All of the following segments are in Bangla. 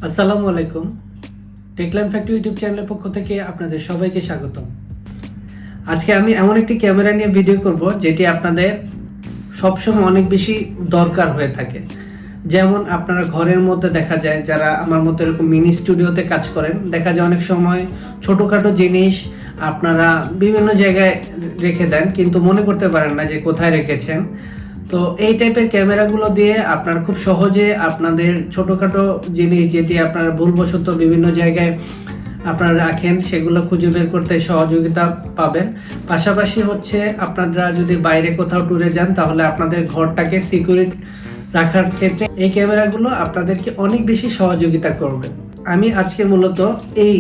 আসসালামু আলাইকুম। টেকলাইন ফ্যাক্টরি ইউটিউব চ্যানেলের পক্ষ থেকে আপনাদের সবাইকে স্বাগতম। আজকে আমি এমন একটি ক্যামেরা নিয়ে ভিডিও করব যেটি আপনাদের সবসময় অনেক বেশি দরকার হয়ে থাকে। যেমন আপনারা ঘরের মধ্যে দেখা যায়, যারা আমার মতো এরকম মিনি স্টুডিওতে কাজ করেন, দেখা যায় অনেক সময় ছোটোখাটো জিনিস আপনারা বিভিন্ন জায়গায় রেখে দেন, কিন্তু মনে করতে পারেন না যে কোথায় রেখেছেন। তো এই টাইপের ক্যামেরাগুলো দিয়ে আপনারা খুব সহজে আপনাদের ছোটোখাটো জিনিস যেটি আপনারা ভুলবশত বিভিন্ন জায়গায় আপনারা রাখেন সেগুলো খুঁজে বের করতে সহযোগিতা পাবেন। পাশাপাশি হচ্ছে আপনারা যদি বাইরে কোথাও ট্যুরে যান তাহলে আপনাদের ঘরটাকে সিকিউর রাখার ক্ষেত্রে এই ক্যামেরাগুলো আপনাদেরকে অনেক বেশি সহযোগিতা করবে। আমি আজকে মূলত এই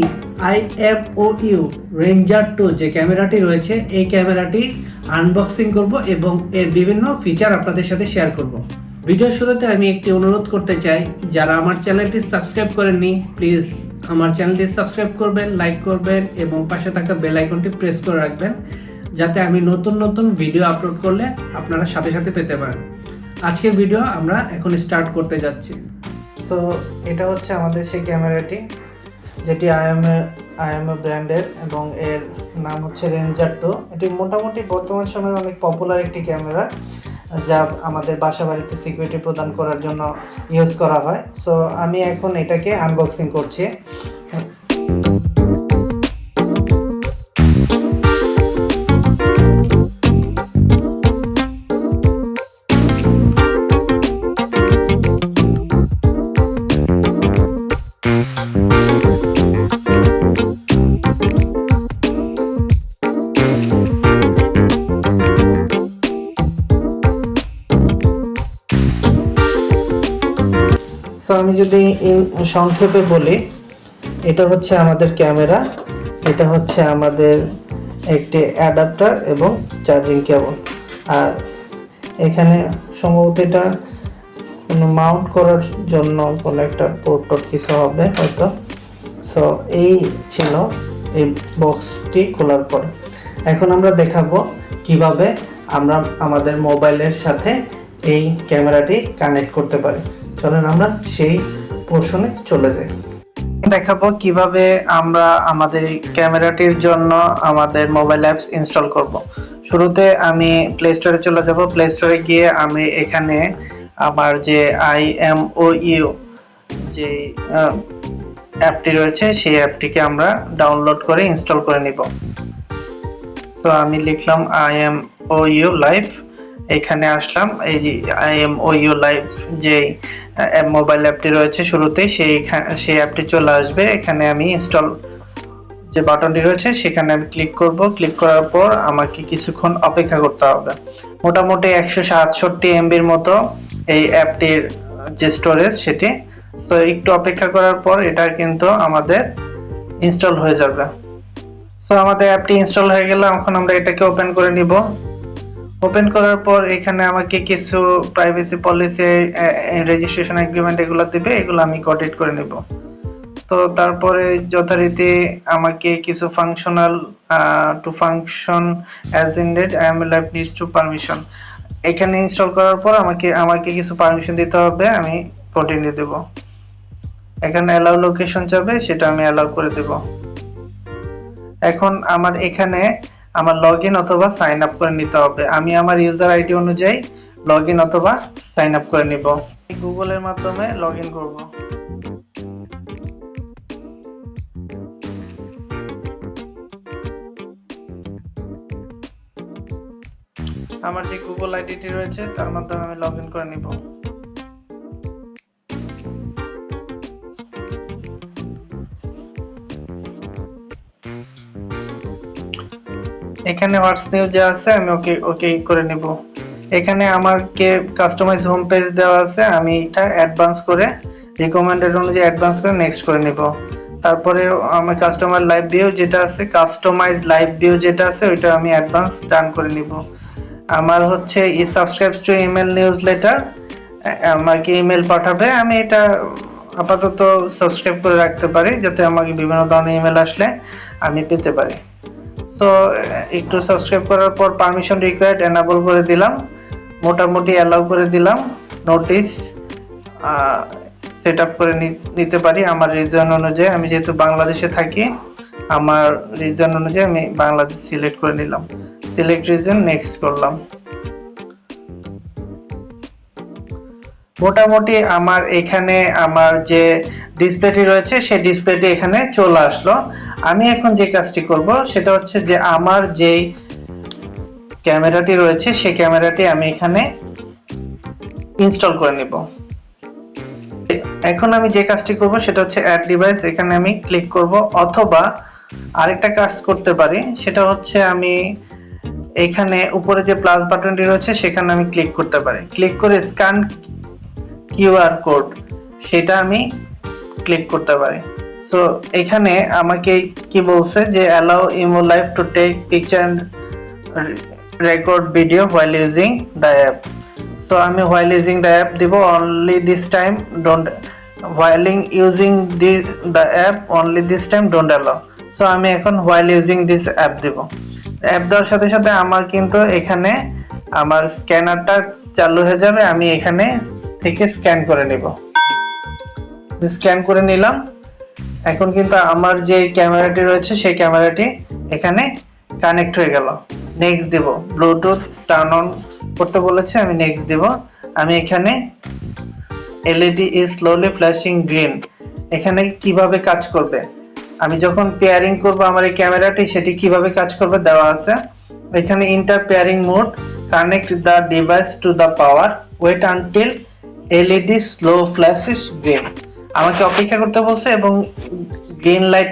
IMOU রেঞ্জার 2 যে ক্যামেরাটি রয়েছে এই ক্যামেরাটি আনবক্সিং করব এবং এর বিভিন্ন ফিচার আপনাদের সাথে শেয়ার করব। ভিডিওর শুরুতে আমি একটি অনুরোধ করতে চাই, যারা আমার চ্যানেলটি সাবস্ক্রাইব করেননি প্লিজ আমার চ্যানেলটি সাবস্ক্রাইব করবেন, লাইক করবেন এবং পাশে থাকা বেল আইকনটি প্রেস করে রাখবেন, যাতে আমি নতুন নতুন ভিডিও আপলোড করলে আপনারা সাথে সাথে পেতে পারেন। আজকের ভিডিও আমরা এখন স্টার্ট করতে যাচ্ছি। সো এটা হচ্ছে আমাদের সেই ক্যামেরাটি, যেটি আইএমও ব্র্যান্ডের এবং এর নাম হচ্ছে রেঞ্জার 2। এটি মোটামুটি বর্তমান সময়ে অনেক পপুলার একটি ক্যামেরা, যা আমাদের বাসা বাড়িতে সিকিউরিটি প্রদান করার জন্য ইউজ করা হয়। সো আমি এখন এটাকে আনবক্সিং করছি। সো আমি যদি সংক্ষেপে বলি, এটা হচ্ছে আমাদের ক্যামেরা, এটা হচ্ছে আমাদের একটি অ্যাডাপ্টার এবং চার্জিং কেবল, আর এখানে সম্ভবত এটা কোনো মাউন্ট করার জন্য কোনো একটা পোর্ট কিছু হবে হয়তো। সো এই ছিল এই বক্সটি খোলার পর। এখন আমরা দেখাবো কিভাবে আমরা আমাদের মোবাইলের সাথে এই ক্যামেরাটি কানেক্ট করতে পারি। চলেন আমরা সেই পোর্শনে চলে যাই। দেখাবো কিভাবে আমরা আমাদের এই ক্যামেরাটির জন্য আমাদের মোবাইল অ্যাপস ইনস্টল করব। শুরুতে আমি প্লে স্টোরে চলে যাব। প্লে স্টোরে গিয়ে আমি এখানে আমার যে IMOU যে অ্যাপটি রয়েছে সেই অ্যাপটিকে আমরা ডাউনলোড করে ইনস্টল করে নিব। তো আমি লিখলাম IMOU লাইভ, এখানে আসলাম। এই যে IMOU লাইভ যে মোবাইল অ্যাপটি রয়েছে শুরুতেই সেই অ্যাপটি চলে আসবে। এখানে আমি ইনস্টল যে বাটনটি রয়েছে সেখানে আমি ক্লিক করব। ক্লিক করার পর আমাকে কিছুক্ষণ অপেক্ষা করতে হবে। মোটামুটি 167 MBর মতো এই অ্যাপটির যে স্টোরেজ সেটি। তো একটু অপেক্ষা করার পর এটা কিন্তু আমাদের ইনস্টল হয়ে যাবে। সো আমাদের অ্যাপটি ইনস্টল হয়ে গেল। এখন আমরা এটাকে ওপেন করে নিব। ওপেন করার পর এখানে আমাকে কিছু প্রাইভেসি পলিসি, রেজিস্ট্রেশন এগ্রিমেন্ট এগুলো দিবে, এগুলো আমি কোডিট করে নেব। তো তারপরে যথারীতি আমাকে কিছু functional to function as indeed IMOU live needs to permission, এখানে ইনস্টল করার পর আমাকে কিছু পারমিশন দিতে হবে। আমি কন্টিনিউ দেব। এখানে অ্যালাউ লোকেশন যাবে, সেটা আমি অ্যালাউ করে দেব। এখন আমার এখানে আমার লগইন অথবা সাইন আপ করে নিতে হবে। আমি আমার ইউজার আইডি অনুযায়ী লগইন অথবা সাইন আপ করে নিব। গুগলের মাধ্যমে লগইন করব। আমার যে গুগল আইডিটি রয়েছে তার মাধ্যমে আমি লগইন করে নিব। এখানে হোয়াটস নিউ যে আছে আমি ওকে করে নিব। এখানে আমাকে কাস্টমাইজ হোম পেজ দেওয়া আছে, আমি এটা অ্যাডভান্স করে রিকমেন্ডেড অনুযায়ী অ্যাডভান্স করে নেক্সট করে নিব। তারপরে আমার কাস্টমাইজ লাইভ ভিউ যেটা আছে ওইটা আমি অ্যাডভান্স ডান করে নিব। আমার হচ্ছে subscribes to email newsletter, আমাকে ইমেল পাঠাবে, আমি এটা আপাতত সাবস্ক্রাইব করে রাখতে পারি যাতে আমাকে বিভিন্ন ধরনের ইমেল আসলে আমি পেতে পারি। সো একটু সাবস্ক্রাইব করার পর পারমিশন রিকোয়ার্ড এনাবল করে দিলাম, মোটামুটি অ্যালাউ করে দিলাম। নোটিস সেট আপ করে নিতে পারি আমার রিজন অনুযায়ী। আমি যেহেতু বাংলাদেশে থাকি, আমার রিজন অনুযায়ী আমি বাংলাদেশ সিলেক্ট করে নিলাম। সিলেক্ট রিজন, নেক্সট করলাম। মোটামুটি আমার এখানে আমার যে ডিসপ্লেটি রয়েছে সেই ডিসপ্লেটি এখানে চলে আসলো। আমি এখন যে কাজটি করব সেটা হচ্ছে যে আমার যে ক্যামেরাটি রয়েছে সেই ক্যামেরাটি আমি এখানে ইনস্টল করে নেব। এখন আমি যে কাজটি করব সেটা হচ্ছে অ্যাড ডিভাইস, এখানে আমি ক্লিক করব, অথবা আরেকটা কাজ করতে পারি, সেটা হচ্ছে আমি এখানে উপরে যে প্লাস বাটনটি রয়েছে সেখানে আমি ক্লিক করতে পারি। ক্লিক করে স্ক্যান কিউআর কোড সেটা আমি ক্লিক করতে পারি। সো এখানে আমাকে কি বলছে যে allow imo live to take picture and record video while using the app. So আমি হোয়াইল ইউজিং দ্য অ্যাপ দিব, only this time don't, while using the app only this time don't allow. So আমি এখন হোয়াইল ইউজিং দিস অ্যাপ দিব। অ্যাপ দেওয়ার সাথে সাথে আমার কিন্তু এখানে আমার স্ক্যানারটা চালু হয়ে যাবে। আমি এখানে থেকে স্ক্যান করে নিব। স্ক্যান করে নিলাম। এখন কিন্তু আমার যে ক্যামেরাটি রয়েছে সেই ক্যামেরাটি এখানে কানেক্ট হয়ে গেল। নেক্সট দেব, ব্লুটুথ টার্ন অন করতে বলেছে, আমি নেক্সট দেব। আমি এখানে LED is slowly flashing green, এখানে কিভাবে কাজ করবে, আমি যখন পেয়ারিং করব আমার এই ক্যামেরাটি সেটি কিভাবে কাজ করবে দেওয়া আছে। এখানে enter pairing mode, connect the device to the power, wait until LED slow flashes green. আমাকে অপেক্ষা করতে বলছে এবং গ্রিন লাইট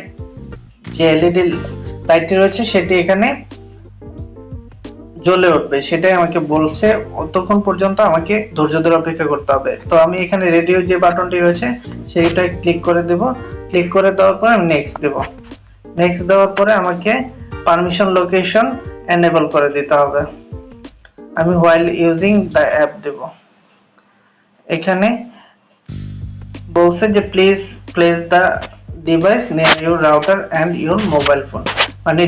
যে এলইডি লাইটটি রয়েছে সেটি এখানে জ্বলে উঠবে সেটাই আমাকে বলছে। ততক্ষণ পর্যন্ত আমাকে ধৈর্য ধরে অপেক্ষা করতে হবে। তো আমি এখানে রেডিও যে বাটনটি রয়েছে সেইটা ক্লিক করে দেব। ক্লিক করে দেওয়ার পরে আমি নেক্সট দেব। নেক্সট দেওয়ার পরে আমাকে পারমিশন লোকেশন এনেবল করে দিতে হবে। আমি হোয়াইল ইউজিং দ্য অ্যাপ দেব। এখানে বলছে যে please place the device near your router and your mobile phone, মানে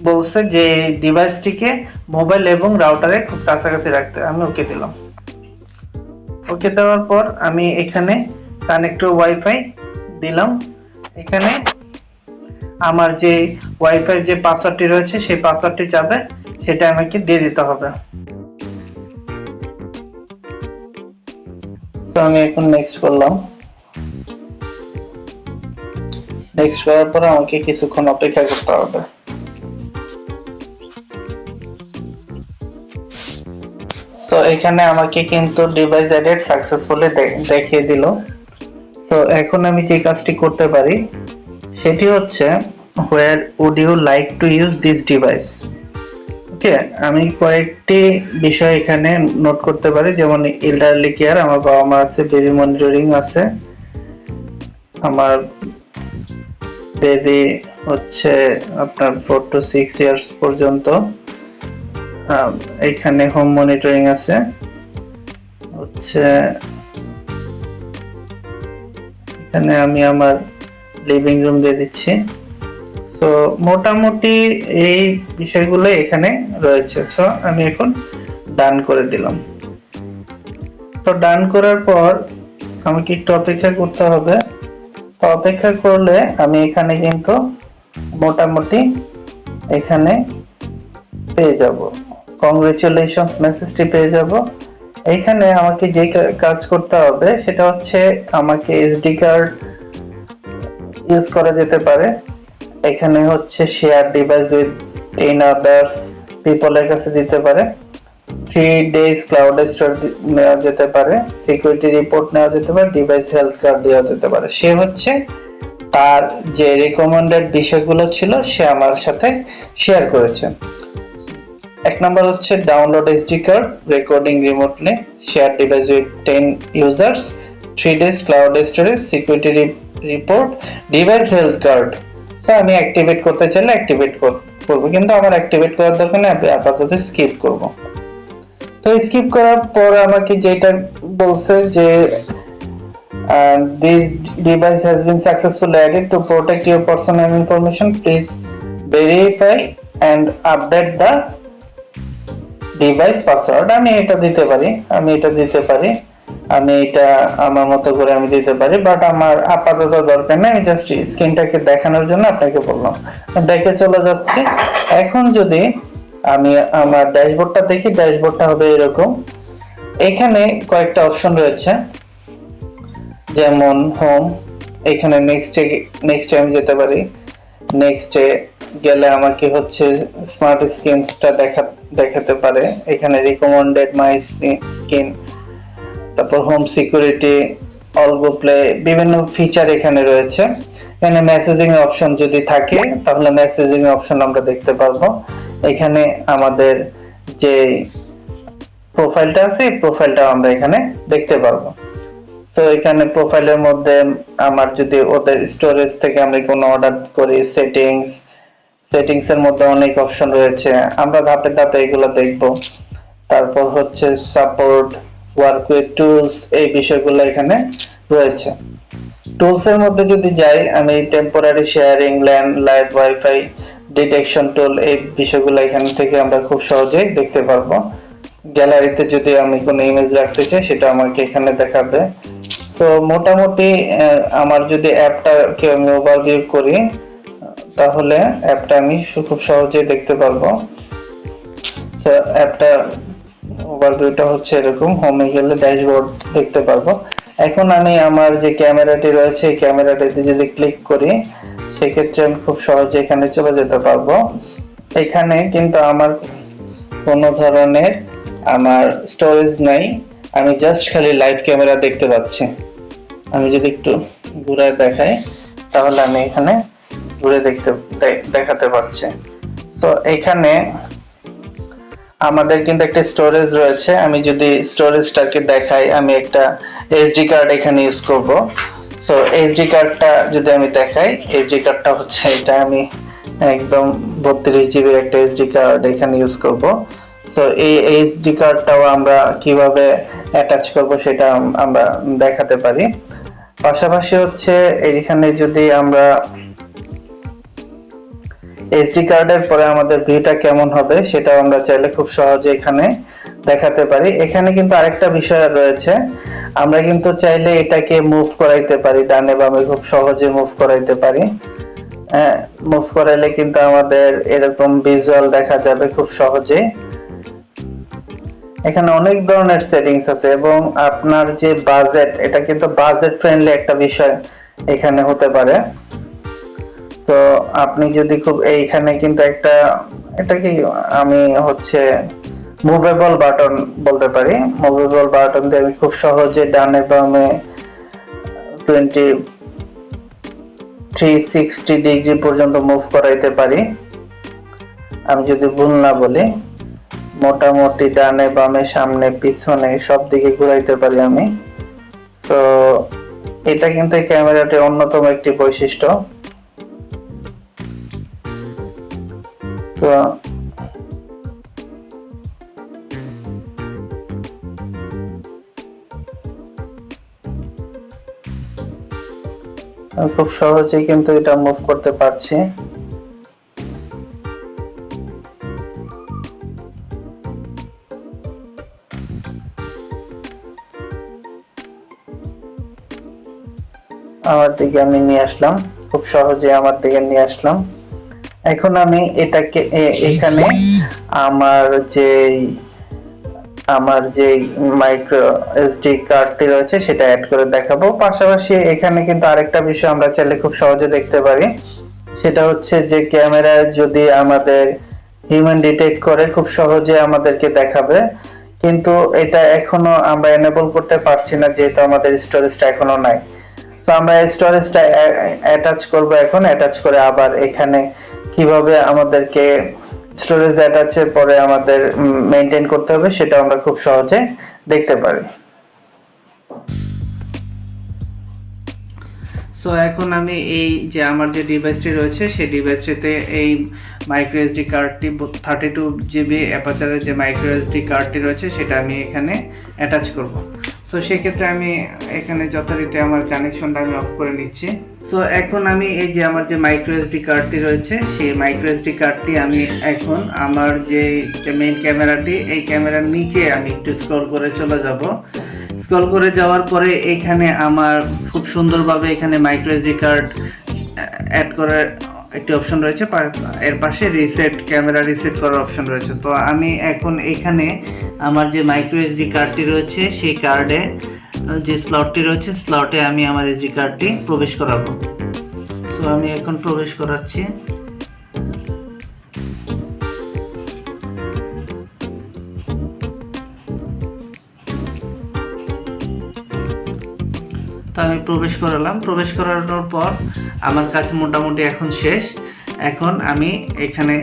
বলছে যে ডিভাইসটিকে মোবাইল এবং রাউটারে খুব কাছাকাছি রাখতে। আমি ওকে দিলাম। ওকে দেওয়ার পর আমি এখানে কানেক্ট টু ওয়াইফাই দিলাম। এখানে আমার যে ওয়াইফাই যে পাসওয়ার্ডটি রয়েছে সেই পাসওয়ার্ডটি চাবে, সেটা আমাকে দিয়ে দিতে হবে। তো আমি এখন নেক্সট করলাম। নেক্সট করার পর আমাকে কিছুক্ষণ অপেক্ষা করতে হবে। তো এখানে আমাকে কিন্তু ডিভাইস অ্যাডেড সাকসেসফুলি দেখিয়ে দিল। সো এখন আমি যে কাজটি করতে পারি সেটি হচ্ছে where would you like to use this device. Okay, আমি কয়েকটি বিষয় এখানে নোট করতে পারি, যেমন এল্ডারলি কেয়ার, আমার বাবা মা আছে, বেবি মনিটরিং আছে, আমার বেবি হচ্ছে আপনার 4 to 6 ইয়ার্স পর্যন্ত, এখানে হোম মনিটরিং আছে, হচ্ছে এখানে আমি আমার লিভিং রুম দিয়ে দিচ্ছি। সো মোটামুটি এই বিষয়গুলো এখানে রয়েছে। সো আমি এখন ডান করে দিলাম। তো ডান করার পর আমাকে একটু অপেক্ষা করতে হবে। তো অপেক্ষা করলে আমি এখানে কিন্তু মোটামুটি এখানে পেয়ে যাব, কংগ্রেচুলেশনস মেসেজটি পেয়ে যাব। এইখানে আমাকে যে কাজ করতে হবে সেটা হচ্ছে আমাকে এসডি কার্ড ইউজ করা যেতে পারে। এখানে হচ্ছে শেয়ার ডিভাইস উইথ 10 আদার্স পিপলের কাছে দিতে পারে, 3 days ক্লাউড স্টোর নেওয়া যেতে পারে, সিকিউরিটি রিপোর্ট নেওয়া যেতে পারে, ডিভাইস হেলথ কার্ড দেওয়া যেতে পারে। সে হচ্ছে তার যে রিকমেন্ডেড বিষয়গুলো ছিল সে আমার সাথে শেয়ার করেছে। এক নাম্বার হচ্ছে download SD card, recording remotely, share device with 10 users, 3 days cloud storage, security report, device health card. So আমি অ্যাক্টিভেট করতে চাইলে অ্যাক্টিভেট করব, কিন্তু আমার অ্যাক্টিভেট করার দরকার নেই, আমি আপাতত স্কিপ করব। তো স্কিপ করার পর আমাকে যেটা বলছে যে this device has been successfully added to protect your personal information, please verify and update the device password। আমি এটা দিতে পারি। আমি এটা আমার মতো করে আমি দিতে পারি, বাট আমার আপাতত দরকার নেই, জাস্ট স্ক্রিনটাকে দেখানোর জন্য আপনাকে বললাম। ব্যাকে চলে যাচ্ছি। এখন যদি আমি আমার ড্যাশবোর্ডটা দেখি, ড্যাশবোর্ডটা হবে এরকম। এখানে কয়েকটা অপশন রয়েছে, যেমন হোম, এখানে নেক্সটে আমি যেতে পারি। নেক্সটে গেলে আমাকে হচ্ছে স্মার্ট স্ক্রিনসটা দেখাতে পারে। এখানে রিকমেন্ডেড মাই স্ক্রিন, তারপর হোম সিকিউরিটি, অলগো প্লে, বিভিন্ন ফিচার এখানে রয়েছে। এখানে মেসেজিং অপশন যদি থাকে তাহলে মেসেজিং অপশন আমরা দেখতে পারবো। এখানে আমাদের যে প্রোফাইলটা আছে এই প্রোফাইলটাও আমরা এখানে দেখতে পারবো। তো এখানে প্রোফাইলের মধ্যে আমার যদি ওদের স্টোরেজ থেকে আমরা কোনো অর্ডার করি, সেটিংস এর মধ্যে অনেক অপশন রয়েছে, আমরা ধাপে ধাপে এগুলো দেখব। তারপর হচ্ছে সাপোর্ট, ওয়ার্ক উইথ টুলস, এই বিষয়গুলো এখানে রয়েছে। টুলস এর মধ্যে যদি যাই, আমি temporary sharing, LAN, live wifi, detection tool, এই বিষয়গুলো এখান থেকে আমরা খুব সহজেই দেখতে পারবো। গ্যালারিতে যদি আমি কোনো ইমেজ রাখতে চাই সেটা আমাকে এখানে দেখাবে। সো মোটামুটি আমার যদি অ্যাপটাকে আমি ওভারভিউ করি তাহলে অ্যাপটা আমি খুব সহজেই দেখতে পারবো। সো অ্যাপটা ওভারভিউটা হচ্ছে এরকম। হোমে গেলে ড্যাশবোর্ড দেখতে পারবো। এখন আমি আমার যে ক্যামেরাটি রয়েছে এই ক্যামেরাটিতে যদি ক্লিক করি সেক্ষেত্রে আমি খুব সহজে এখানে চলে যেতে পারবো। এখানে কিন্তু আমার কোনো ধরনের আমার স্টোরেজ নাই, আমি জাস্ট খালি লাইভ ক্যামেরা দেখতে পাচ্ছি। আমি যদি একটু ঘুরে দেখাই তাহলে আমি এখানে ঘুরে দেখাতে পাচ্ছি। সো এখানে আমাদের কিন্তু একটা স্টোরেজ রয়েছে। আমি যদি স্টোরেজটাকে দেখাই, আমি একটা এসডি কার্ড এখানে ইউজ করব। সো এসডি কার্ডটা যদি আমি দেখাই, এসডি কার্ডটা হচ্ছে এটা, আমি একদম 32 জিবির একটা এসডি কার্ড এখানে ইউজ করব। সো এই এসডি কার্ডটাও আমরা কিভাবে অ্যাটাচ করব সেটা আমরা দেখাতে পারি। পাশাপাশি হচ্ছে এখানে যদি আমরা এসডি কার্ডের পরে আমাদের ভিউটা কেমন হবে সেটাও আমরা চাইলে খুব সহজে এখানে দেখাতে পারি। এখানে কিন্তু আরেকটা বিষয় রয়েছে, আমরা কিন্তু চাইলে এটাকে মুভ করাইতে পারি, ডানে বামে খুব সহজে মুভ করাইতে পারি। মুভ করাইলে কিন্তু আমাদের এরকম ভিজুয়াল দেখা যাবে খুব সহজে। এখানে অনেক ধরনের সেটিংস আছে এবং আপনার যে বাজেট, এটা কিন্তু বাজেট ফ্রেন্ডলি একটা বিষয় এখানে হতে পারে। সো আপনি যদি খুব এইখানে কিন্তু একটা, এটাকে আমি হচ্ছে মুভেবল বাটন বলতে পারি। মুভেবল বাটন দিয়ে আমি খুব সহজে ডানে বামে 360 ডিগ্রি পর্যন্ত মুভ করাইতে পারি। আমি যদি ভুল না বলি, মোটামুটি ডানে বামে সামনে পিছনে সব দিকে ঘুরাইতে পারি আমি। সো এটা কিন্তু এই ক্যামেরাটির অন্যতম একটি বৈশিষ্ট্য। খুব সহজেই কিন্তু এটা মুভ করতে পারছি। আমার দিকে আমি নিয়ে আসলাম, খুব সহজে আমার দিকে নিয়ে আসলাম। এখন আমি এটাকে এখানে আমার যে মাইক্রো এসডি কার্ডটি রয়েছে সেটা অ্যাড করে দেখাবো। পাশাপাশি এখানে কিন্তু আরেকটা বিষয় আমরা চাইলে খুব সহজে দেখতে পারি, সেটা হচ্ছে যে ক্যামেরা যদি আমাদের হিউম্যান ডিটেক্ট করে খুব সহজে আমাদেরকে দেখাবে, কিন্তু এটা এখনো আমরা এনেবল করতে পারছি না যেহেতু আমাদের স্টোরেজটা এখনো নাই। সো আমরা স্টোরেজটা অ্যাটাচ করব, এখন অ্যাটাচ করে আবার এখানে কিভাবে আমাদেরকে স্টোরেজ অ্যাটাচের পরে আমাদের মেইনটেইন করতে হবে সেটা আমরা খুব সহজে দেখতে পারি। সো এখন আমি এই যে আমার যে ডিভাইসটি রয়েছে সেই ডিভাইসটিতে এই মাইক্রো এসডি কার্ডটি 32 জিবি অ্যাপাচারের যে মাইক্রো এসডি কার্ডটি রয়েছে সেটা আমি এখানে অ্যাটাচ করব। সো সেক্ষেত্রে আমি এখানে যথারীতি আমার কানেকশনটা আমি অফ করে নিচ্ছি। সো এখন আমি এই যে আমার যে মাইক্রো এসডি কার্ডটি রয়েছে সেই মাইক্রো এসডি কার্ডটি আমি এখন আমার যে মেইন ক্যামেরাটি, এই ক্যামেরার নিচে আমি একটু স্ক্রল করে চলে যাব। স্ক্রল করে যাওয়ার পরে এখানে আমার খুব সুন্দরভাবে এখানে মাইক্রো এসডি কার্ড অ্যাড করার একটি অপশন রয়েছে, এর পাশে রিসেট ক্যামেরা রিসেট করার অপশন রয়েছে। তো আমি এখন এখানে আমার যে মাইক্রো এসডি কার্ডটি রয়েছে সেই কার্ডে যে স্লটটি রয়েছে স্লটে আমি আমার এসডি কার্ডটি প্রবেশ করাবো। সো আমি এখন প্রবেশ করাচ্ছি। তো আমি প্রবেশ করালাম, প্রবেশ করানোর পর আমার কাছে মোটামুটি এখন শেষ। এখন আমি এখানে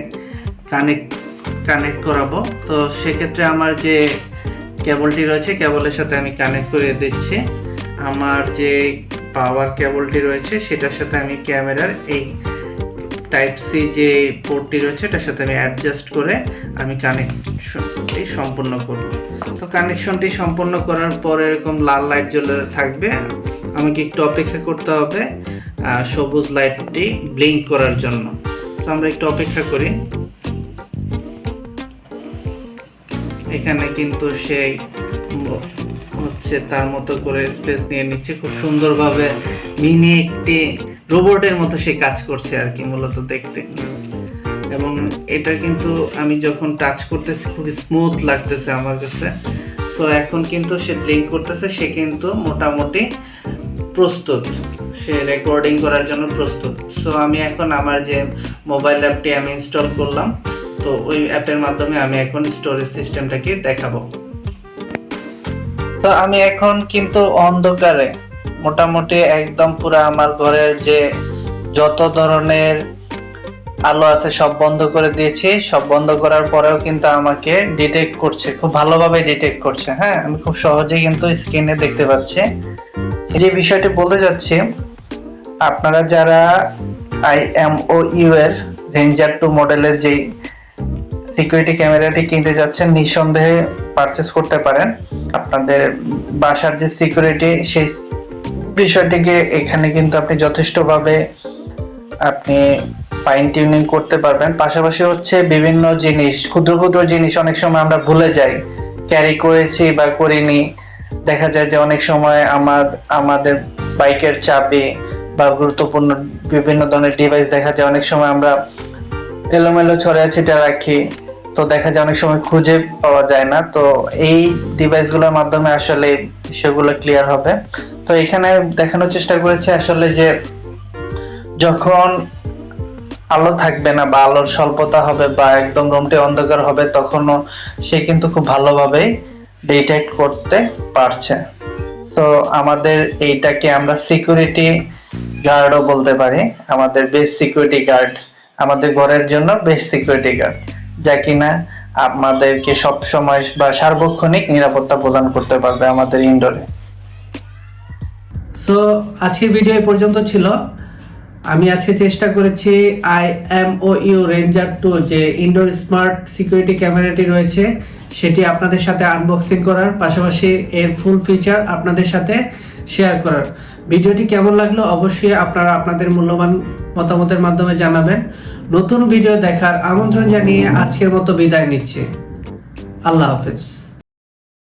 কানেক্ট করাবো। তো সেক্ষেত্রে আমার যে কেবলটি রয়েছে কেবলের সাথে আমি কানেক্ট করে দিচ্ছি। আমার যে পাওয়ার কেবলটি রয়েছে সেটার সাথে আমি ক্যামেরার এই টাইপ সি যে পোর্টটি রয়েছে এটার সাথে আমি অ্যাডজাস্ট করে আমি কানেকশনটি সম্পূর্ণ করব। তো কানেকশনটি সম্পূর্ণ করার পর এরকম লাল লাইট জ্বলে থাকবে, আমাকে একটু অপেক্ষা করতে হবে সবুজ লাইটটি ব্লিঙ্ক করার জন্য। তো আমরা একটু অপেক্ষা করি। এখানে কিন্তু সেই হচ্ছে তার মতো করে স্পেস নিয়ে নিচ্ছে, খুব সুন্দরভাবে মিনি একটি রোবটের মতো সে কাজ করছে আর কি মূলত দেখতে। এবং এটা কিন্তু আমি যখন টাচ করতেছি খুবই স্মুথ লাগতেছে আমার কাছে। সো এখন কিন্তু সে ব্লিঙ্ক করতেছে, সে কিন্তু মোটামুটি প্রস্তুত, সে রেকর্ডিং করার জন্য প্রস্তুত। সো আমি এখন আমার যে মোবাইল অ্যাপটি আমি ইনস্টল করলাম, তো ওই অ্যাপের মাধ্যমে আমি এখন স্টোরেজ সিস্টেমটাকে দেখাবো। তো আমি এখন কিন্তু অন্ধকারে মোটামুটি একদম পুরো আমার ঘরের যে যত ধরনের আলো আছে সব বন্ধ করে দিয়েছি। সব বন্ধ করার পরেও কিন্তু আমাকে ডিটেক্ট করছে, খুব ভালোভাবে ডিটেক্ট করছে। হ্যাঁ, আমি খুব সহজেই কিন্তু স্ক্রিনে দেখতে পাচ্ছি। যে বিষয়টি বলতে যাচ্ছি, আপনারা যারা IMOU এর রেঞ্জার 2 মডেলের যে সিকিউরিটি ক্যামেরাটি কিনতে যাচ্ছেন নিঃসন্দেহে পারচেস করতে পারেন। আপনাদের বাসার যে সিকিউরিটি সেই বিষয়টিকে এখানে কিন্তু আপনি যথেষ্টভাবে আপনি ফাইন টিউনিং করতে পারবেন। পাশাপাশি হচ্ছে বিভিন্ন জিনিস, ক্ষুদ্র ক্ষুদ্র জিনিস অনেক সময় আমরা ভুলে যাই, ক্যারি করেছি বা করিনি। দেখা যায় যে অনেক সময় আমাদের বাইকের চাবি বা গুরুত্বপূর্ণ বিভিন্ন ধরনের ডিভাইস দেখা যায় অনেক সময় আমরা এলোমেলো ছড়িয়ে ছিটিয়ে রাখি, তো দেখা যায় অনেক সময় খুঁজে পাওয়া যায় না। তো এই ডিভাইসগুলোর মাধ্যমে আসলে বিষয়গুলো ক্লিয়ার হবে। তো এখানে দেখানোর চেষ্টা করেছে আসলে যে যখন আলো থাকবে না বা আলোর স্বল্পতা হবে বা একদম রুমটি অন্ধকার হবে তখনও সে কিন্তু খুব ভালোভাবে ডিটেক্ট করতে পারছে। সো আমাদের এইটাকে আমরা সিকিউরিটি গার্ডও বলতে পারি, আমাদের বেস সিকিউরিটি গার্ড, আমাদের ঘরের জন্য বেস সিকিউরিটি গার্ড, যা কিনা আমাদেরকে সব সময় বা সার্বক্ষণিক নিরাপত্তা প্রদান করতে পারবে আমাদের ইনডোরে। সো আজকের ভিডিও এই পর্যন্ত ছিল। আমি আজকে চেষ্টা করেছি IMOU রেঞ্জার 2 যে ইনডোর স্মার্ট সিকিউরিটি ক্যামেরাটি রয়েছে সেটি আপনাদের সাথে আনবক্সিং করার, পাশাপাশি এর ফুল ফিচার আপনাদের সাথে শেয়ার করার। ভিডিওটি কেমন লাগলো অবশ্যই আপনারা আপনাদের মূল্যবান মতামতের মাধ্যমে জানাবেন। নতুন ভিডিও দেখার আমন্ত্রণ জানিয়ে আজকের মতো বিদায় নিচ্ছি। আল্লাহ হাফেজ।